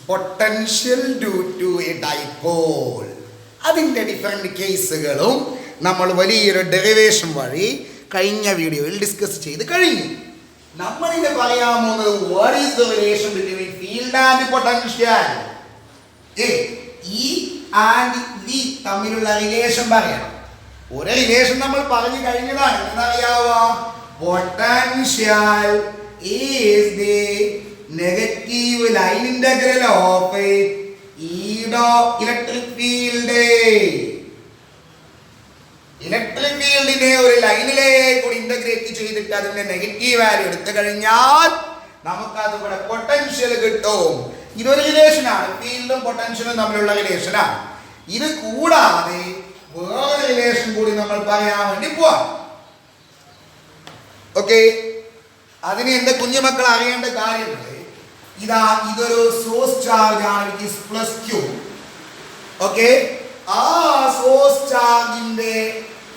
Potential due to a dipole. അതിൻ്റെ different കേസുകളും നമ്മൾ വലിയൊരു ഡെറിവേഷൻ വഴി കഴിഞ്ഞ വീഡിയോയിൽ ഡിസ്കസ് ചെയ്ത് കഴിഞ്ഞു. നമ്മളിത് പറയാൻ പോകുന്നത് what is the relation between field and potential. ഈ ആൻഡ് വി തമ്മിലുള്ള റിലേഷൻ പറയണം. ഒരു റിലേഷൻ നമ്മൾ പറഞ്ഞു കഴിഞ്ഞതാണ്. എന്നറിയാവോ? Potential is the negative line integral of electric field. Electric ഫീൽഡിനെ ഒരു ലൈനിലേക്ക് ഇന്റഗ്രേറ്റ് ചെയ്തിട്ട് അതിന്റെ നെഗറ്റീവ് വാല്യൂ എടുത്തു കഴിഞ്ഞാൽ നമുക്ക് അതിവിടെ പൊട്ടൻഷ്യൽ കിട്ടും. ഇതൊരു റിലേഷനാണ്, ഫീൽഡും പൊട്ടൻഷ്യലും തമ്മിലുള്ള റിലേഷനാണ്. ഇത് കൂടാതെ വേറെ റിലേഷൻ കൂടി നമ്മൾ പറയാൻ വേണ്ടി പോവാം. ഓക്കെ, അതിന് എന്റെ കുഞ്ഞുമക്കൾ അറിയേണ്ട കാര്യങ്ങൾ ഇതാ. ഇതൊരു സോഴ്സ് ചാർജ് ആണ്, which is plus Q. Okay, ആ സോഴ്സ് ചാർജിന്റെ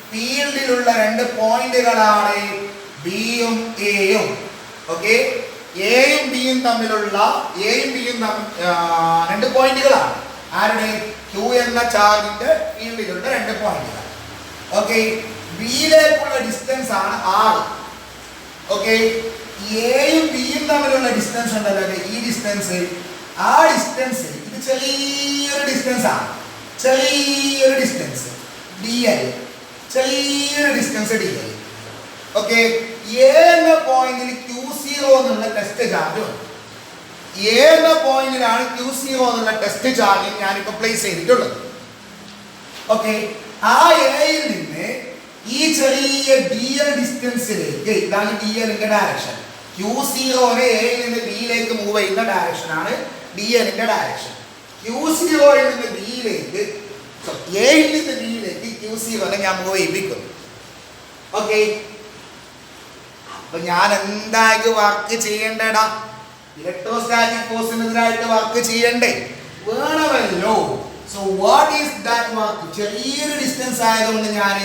ഫീൽഡിലുള്ള രണ്ട് പോയിന്റുകളാണ് ബിയും എയും. ഓക്കെ, എയും ബിയും തമ്മിലുള്ള രണ്ട് പോയിന്റുകളാണ്. ആരുടെ? ക്യൂ എന്ന ചാർജിന്റെ ഫീൽഡിലുള്ള രണ്ട് പോയിന്റുകൾ. ഓക്കെ, ബിയിലേക്കുള്ള ഡിസ്റ്റൻസ് ആണ് r. ഓക്കെ, എയും ബിയും തമ്മിലുള്ള ഡിസ്റ്റൻസ് ഉണ്ടല്ലോ, ഈ ഡിസ്റ്റൻസ്, ആ ഡിസ്റ്റൻസ് ഇത് ചെറിയൊരു ഡിസ്റ്റൻസ് ആണ്, ചെറിയൊരു ഡിസ്റ്റൻസ് dl, ചെറിയൊരു ഡിസ്റ്റൻസ് dl. ഓക്കെ, എ എന്ന പോയിന്റിൽ Q0 എന്നുള്ള ടെസ്റ്റ് ചാർജ് ഉണ്ട്. എ എന്ന പോയിന്റിലാണ് Q0 എന്നുള്ള ടെസ്റ്റ് ചാർജ് ഞാനിപ്പോൾ പ്ലേസ് ചെയ്തിട്ടുള്ളത്. ഓക്കെ, ആ എയിൽ നിന്ന് ഈ ചെറിയ dl ഡിസ്റ്റൻസിലേക്ക്, ഇതാണ് dlന്റെ ഡയറക്ഷൻ. Q0 എയിൽ നിന്ന് ബിയിലേക്ക് മൂവ് ചെയ്യുന്ന ഡയറക്ഷൻ ആണ് dlന്റെ ഡയറക്ഷൻ. Q0 നിന്ന് ബിയിലേക്ക്, എയിൽ നിന്ന് ബിയിലേക്ക് Q0 ഞാൻ മൂവ് ചെയ്യിപ്പിക്കുന്നു. ഓക്കെ, അപ്പൊ ഞാൻ എന്തായാലും വർക്ക് ചെയ്യേണ്ടടാ? ഇലക്ട്രോസ്റ്റാറ്റിക് ഫോഴ്സിനെതിരായിട്ട് വർക്ക് ചെയ്യണ്ടേ? വേണമല്ലോ. So what is that work? ചെറിയൊരു ഡിസ്റ്റൻസ് ആയതുകൊണ്ട് ഞാൻ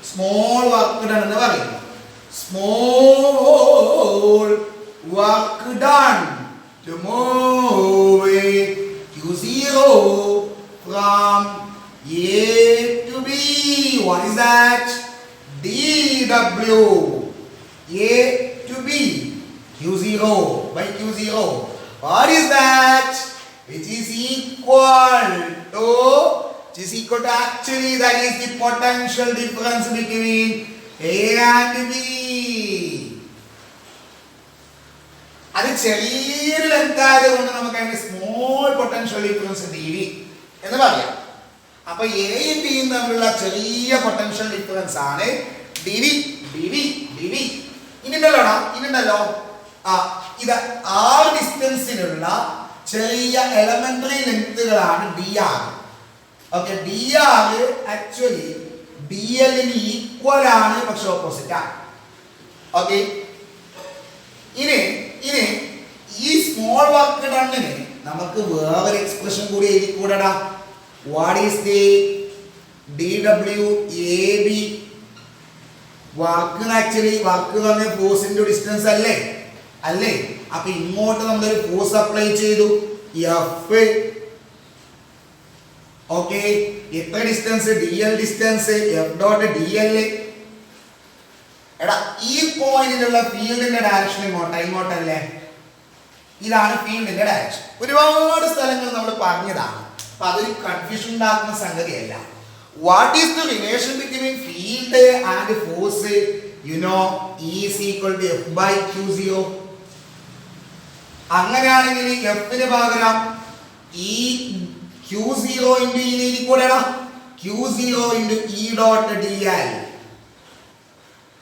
സ്മോൾ വർക്ക് ഡൺ എന്ന് പറയുന്നു. Small work done to move Q0 from A to B. What is that? dW. A to B, Q0 by Q0. What is that? Which is equal to actually that is the potential difference between A and B. അത് ചെറിയൊരു length ആയതുകൊണ്ട് നമുക്ക് അതിന്റെ small potential difference dV എന്ന് പറയാം. അപ്പൊ എയും ബിയും തമ്മിലുള്ള ചെറിയ പൊട്ടൻഷ്യൽ ഡിഫറൻസ് ആണ് dV. ഇനിണ്ടല്ലോ ഇത് r ഡിസ്റ്റൻസിലുള്ള ചെറിയ എലമെന്ററി ലെങ്തുകളാണ് dr. Okay, dr actually dl ന് ഈക്വൽ ആണ്, പക്ഷെ ഓപ്പോസിറ്റ് ആണ്. ഓക്കെ, ഇനി ഈ സ്മോൾ വർക്ക് ഡണ്ണിന് നമുക്ക് വേറൊരു എക്സ്പ്രഷൻ കൂടി എഴുതിക്കൂടടാ. What is the dWAB? Work actually work പറഞ്ഞ ഫോഴ്സിന്റെ ഡിസ്റ്റൻസ് അല്ലേ? അപ്പൊ ഇങ്ങോട്ട് നമ്മളൊരു ഫോഴ്സ് അപ്ലൈ ചെയ്തു, F. ഓക്കെ, എത്ര distance? dl distance, F dot dl. എടാ, ഈ പോയിന്റിലുള്ള ഫീൽഡിന്റെ ഡയറക്ഷൻ ഇങ്ങോട്ടല്ലേ? ഇതാണ് ഫീൽഡിന്റെ ഡയറക്ഷൻ. ഒരുപാട് സ്ഥലങ്ങൾ നമ്മൾ പറഞ്ഞതാണ്, അപ്പൊ അതൊരു കൺഫ്യൂഷൻ ഉണ്ടാക്കുന്ന സംഗതിയല്ല. What is the relation between field and force? You know, E is equal to F by Q0. അങ്ങനെയാണെങ്കിൽ F-ന് പകരം E Q0 into E ഇരിക്കൂടാ, Q0 into E dot dl.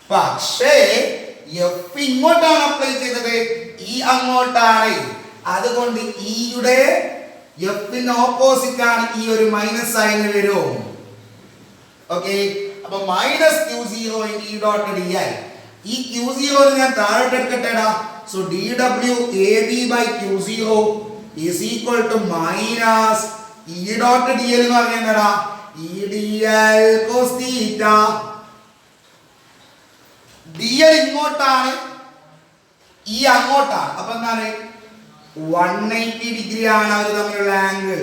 പക്ഷേ F ഇങ്ങോട്ടാണ് അപ്ലൈ ചെയ്തത്, E അങ്ങോട്ടാണ്. അതുകൊണ്ട് ഇയുടെ F-ന് ഓപ്പോസിറ്റ് ആണ് ഈ ഒരു മൈനസ് സൈൻ വരും. ഓക്കെ, അപ്പൊ minus Q0 into E dot dl. ഈ Q0 ഞാൻ താഴോട്ട് എടുക്കട്ടെടാ. So dWAB by Q0 is equal to minus E dot dl എന്ന് പറഞ്ഞാ E dl cos theta. dl ഇങ്ങോട്ടാണ്, E അങ്ങോട്ടാണ്. അപ്പൊ എന്താണ്? 180 ഡിഗ്രി ആണ് അവർ തമ്മിലുള്ള ആംഗിൾ.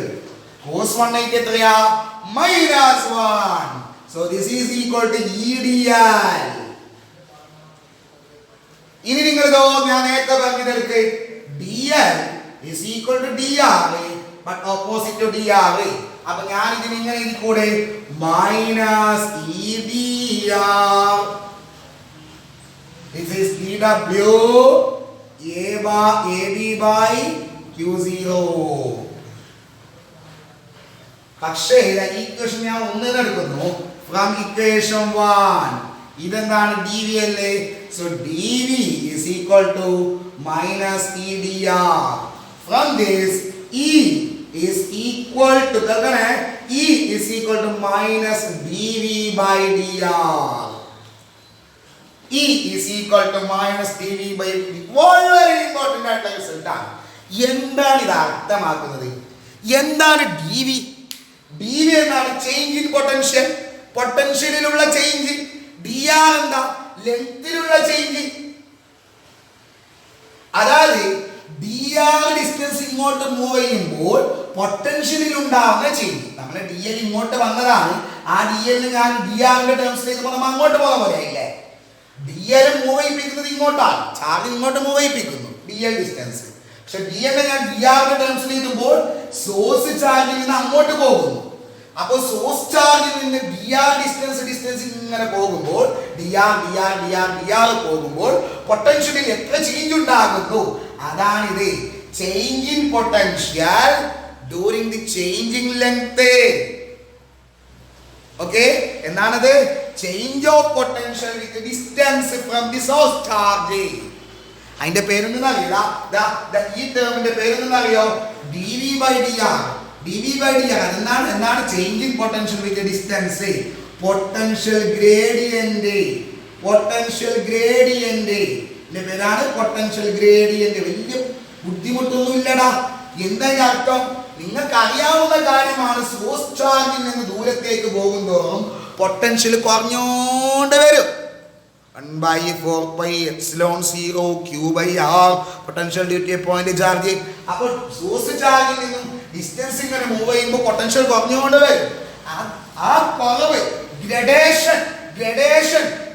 cos 180 എത്രയാ? -1. so this is equal to EDL. ഇനി നിങ്ങൾ ഇതോ ഞാൻ നേരത്തെ പറഞ്ഞതെടുക്ക്, DL is equal to DR but opposite to DR. അപ്പൊ ഞാൻ ഇതിന് ഇങ്ങനെ എഴുതിക്കൂടെ? -EDR. this is dW AB by Q0. പക്ഷേ ഈക്വേഷൻ ഞാൻ ഒന്നിന് എടുക്കുന്നു ഫ്രം ഇക്വേഷൻ 1. ഇതെന്താണ്? dV അല്ലേ? So dV is equal to -EDR. from this E is equal to E is equal to -dV by dR. E is equal to -dV by dV. വളരെ important ആയിട്ടുള്ള result ആണ്. എന്താണ് ഇത് അർത്ഥമാക്കുന്നത്? എന്താണ് dV? dV എന്താണ്? Change in potential, പൊട്ടൻഷ്യലിലുള്ള change. dR എന്താ? ലെങ്തിലുള്ള ചേഞ്ച്. അതായത് dr ഡിസ്റ്റൻസ് ഇങ്ങോട്ട് മൂവ് ചെയ്യുമ്പോൾ പൊട്ടൻഷ്യലിൽ ഉണ്ടാവുന്ന ചേഞ്ച്. നമ്മുടെ dl ഇങ്ങോട്ട് വന്നതാണ്. ആ dl ഞാൻ dr ന്റെ ടേംസിലേക്ക് നമ്മൾ അങ്ങോട്ട് പോകുന്ന പോലെയല്ലേ? dl മൂവ് ചെയ്യിപ്പിക്കുന്നത് ഇങ്ങോട്ടാണ്, ചാർജ് ഇങ്ങോട്ട് മൂവ് ചെയ്യിപ്പിക്കുന്നു dl ഡിസ്റ്റൻസ്. പക്ഷെ dl ഞാൻ dr ന്റെ ടേംസിൽ എഴുതുമ്പോൾ സോഴ്സ് ചാർജിൽ നിന്ന് അങ്ങോട്ട് പോകുന്നു. അപ്പോൾ സോഴ്സ് ചാർജിൽ നിന്ന് dr ഡിസ്റ്റൻസ് ഇങ്ങനെ പോകുമ്പോൾ dr പോകുമ്പോൾ പൊട്ടൻഷ്യലിൽ എത്ര ചേഞ്ച് ഉണ്ടാകുന്നു? അതാണിത് change in potential during the changing length. Okay, എന്താണത്? Change of potential with distance from the source charge. അതിന്റെ പേരൊന്നും അറിയില്ല. ഈ ടേമിന്റെ പേരൊന്നും അറിയോ? dV by dr. എന്താണ്? Change in potential with distance. Potential gradient. പേരാണ് പൊട്ടൻഷ്യൽ ഗ്രേഡിയന്റ്. വലിയ ബുദ്ധിമുട്ടൊന്നും ഇല്ലടാ. എന്താ അർത്ഥം? നിങ്ങൾക്ക് അറിയാവുന്ന കാര്യമാണ്. സോഴ്സ് ചാർജിൽ നിന്ന് ദൂരത്തേക്ക് പോകുന്തോറും പൊട്ടൻഷ്യൽ കുറഞ്ഞോണ്ട് വരും. 1/4πε0 Q/R potential due to a point charge. അപ്പോൾ സോഴ്സ് ചാർജിൽ നിന്നും ഡിസ്റ്റൻസ് ഇങ്ങനെ മൂവ് ചെയ്യുമ്പോൾ പൊട്ടൻഷ്യൽ കുറഞ്ഞുകൊണ്ട് വരും. ആ കുറവ് ഗ്രഡേഷൻ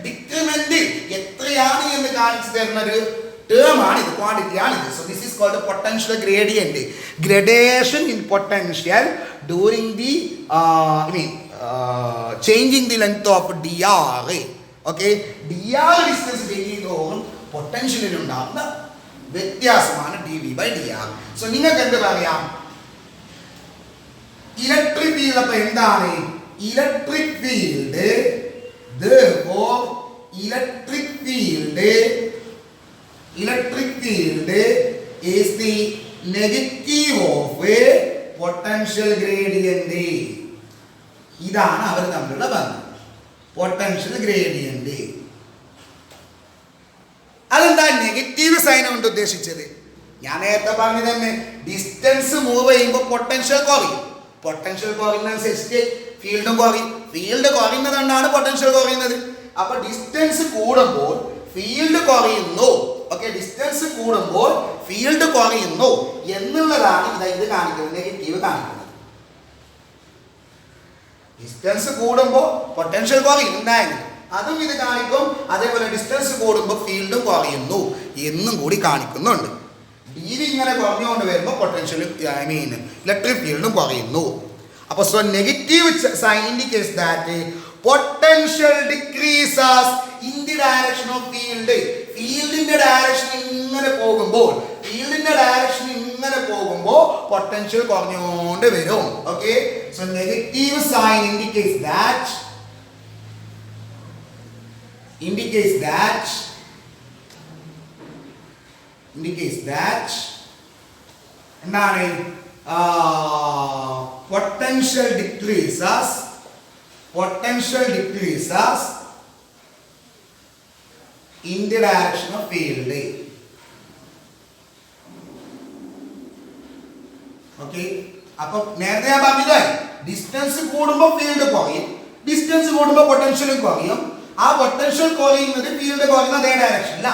ഡിക്രിമെന്റ് എത്രയാണ് എന്ന് കാണിച്ചു തരുന്ന ഒരു ടേം ആണ് ഇത്, ക്വാണ്ടിറ്റി ആണ് ഇത്. So this is called potential gradient. Gradation in potential during the changing the length of dr. Okay, dr distance ചെയ്യുന്നതോറും പൊട്ടൻഷ്യലിൽ ഉണ്ടാകുന്ന വ്യത്യാസമാണ് dV by dr. സോ നിങ്ങൾക്ക് എന്ത് പറയാം? Electric field. അപ്പൊ എന്താണ് electric field? Electric field is the negative of a potential gradient. ഇതാണ് അവർ തമ്മിലുള്ള ബന്ധം, പൊട്ടൻഷ്യൽ ഗ്രേഡിയന്റ്. അതെന്താ നെഗറ്റീവ് സൈൻ കൊണ്ട് ഉദ്ദേശിച്ചത്? ഞാൻ നേരത്തെ പറഞ്ഞു തന്നെ, ഡിസ്റ്റൻസ് മൂവ് ചെയ്യുമ്പോൾ പൊട്ടൻഷ്യൽ കുറയും. പൊട്ടൻഷ്യൽ കുറയുന്നതനുസരിച്ച് ഫീൽഡും കുറയും. ഫീൽഡ് കുറയുന്നതുകൊണ്ടാണ് പൊട്ടൻഷ്യൽ കുറയുന്നത്. അപ്പൊ ഡിസ്റ്റൻസ് കൂടുമ്പോൾ ഫീൽഡ് കുറയുന്നു. ഓക്കെ, ഡിസ്റ്റൻസ് കൂടുമ്പോൾ ഫീൽഡ് കുറയുന്നു എന്നുള്ളതാണ് ഇത് കാണിക്കുന്നത്, നെഗറ്റീവ് കാണിക്കുന്നത്. ഡിസ്റ്റൻസ് കൂടുമ്പോൾ പൊട്ടൻഷ്യൽ കുറയും ഉണ്ടായിരുന്നു, അതും ഇത് കാണിക്കും. അതേപോലെ ഡിസ്റ്റൻസ് കൂടുമ്പോൾ ഫീൽഡും കുറയുന്നു എന്നും കൂടി കാണിക്കുന്നുണ്ട്. dV ഇങ്ങനെ കുറഞ്ഞുകൊണ്ട് വരുമ്പോൾ പൊട്ടൻഷ്യൽ ഇലക്ട്രിക് ഫീൽഡും കുറയുന്നു. അപ്പോൾ so negative sign indicates that potential decreases in the direction of field. ഫീൽഡിന്റെ ഡയറക്ഷൻ ഇങ്ങനെ പോകുമ്പോൾ പൊട്ടൻഷ്യൽ കുറഞ്ഞുകൊണ്ട് വരും. Okay, so negative sign indicates that എന്താണ് potential decreases in the direction of field. Okay, അപ്പൊ നേരത്തെ ഞാൻ പറഞ്ഞില്ലേ, ഡിസ്റ്റൻസ് കൂടുമ്പോൾ ഫീൽഡ് കുറയും, ഡിസ്റ്റൻസ് കൂടുമ്പോൾ പൊട്ടൻഷ്യലും കുറയും. ആ പൊട്ടൻഷ്യൽ കുറയുന്നത് ഫീൽഡ് കുറയുന്ന അതേ ഡയറക്ഷനില്ല.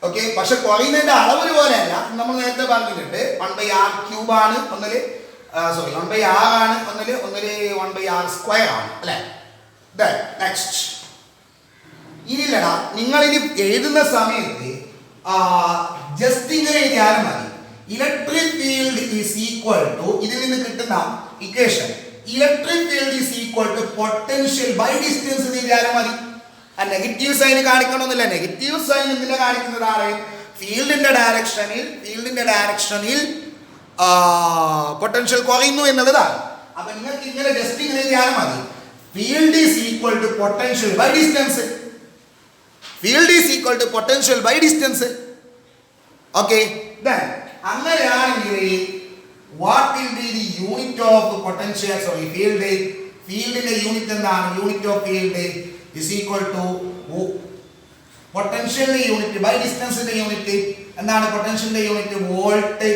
ഓക്കെ. പക്ഷെ കുറയുന്നതിന്റെ അളവ് ഒരുപോലെയല്ല. നമ്മൾ നേരത്തെ പറഞ്ഞിട്ടുണ്ട് 1/r³ ആണ് ഒന്നില്, സോറി 1/r ആണ് ഒന്നില് 1/r² ആണ് അല്ലെ. നെക്സ്റ്റ് ഇനില്ലടാ, നിങ്ങൾ ഇനി എഴുതുന്ന സമയത്ത് ജസ്റ്റ് ഇങ്ങനെ എഴുതിയാലും മതി. Electric field is equal to, ഇതിൽ നിന്ന് കിട്ടുന്ന equation electric field is equal to potential by distance എഴുതിയാലും മതി. നെഗറ്റീവ് സൈൻ കാണിക്കണമെന്നില്ല. നെഗറ്റീവ് സൈൻ എന്തിനാ കാണിക്കുന്നതാണ്? ഫീൽഡിന്റെ ഡയറക്ഷനിൽ പൊട്ടൻഷ്യൽ കുറയുന്നു എന്നുള്ളതാണ്. അപ്പൊ നിങ്ങൾക്ക് ഇങ്ങനെ ജസ്റ്റ് ഇങ്ങനെ എഴുതിയാലും മതി. Field is equal to potential by distance. Field is equal to potential by distance. Okay. അങ്ങനെയാണെങ്കിൽ what will be the unit of potential, sorry field, ഫീൽഡിന്റെ യൂണിറ്റ് എന്താണ്? Unit of field is equal to പൊട്ടൻഷ്യലിന്റെ unit by ഡിസ്റ്റൻസിന്റെ unit എന്താണ്? പൊട്ടൻഷ്യലിന്റെ unit volt,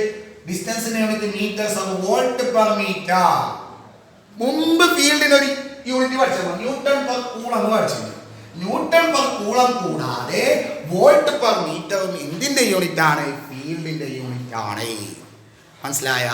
ഡിസ്റ്റൻസിന്റെ unit metre. So volt per metre. മുമ്പ് ഫീൽഡിന് ഒരു യൂണിറ്റ് പഠിച്ചത് ന്യൂട്ടൺ പെർ കൂളം പഠിച്ചിട്ടുണ്ട്. ന്യൂട്ടൺ പെർ കൂളം കൂടാതെ വോൾട്ട് പെർ മീറ്ററും എന്തിന്റെ യൂണിറ്റ് ആണ്? ഫീൽഡിന്റെ യൂണിറ്റ് ആണ്. മനസ്സിലായ?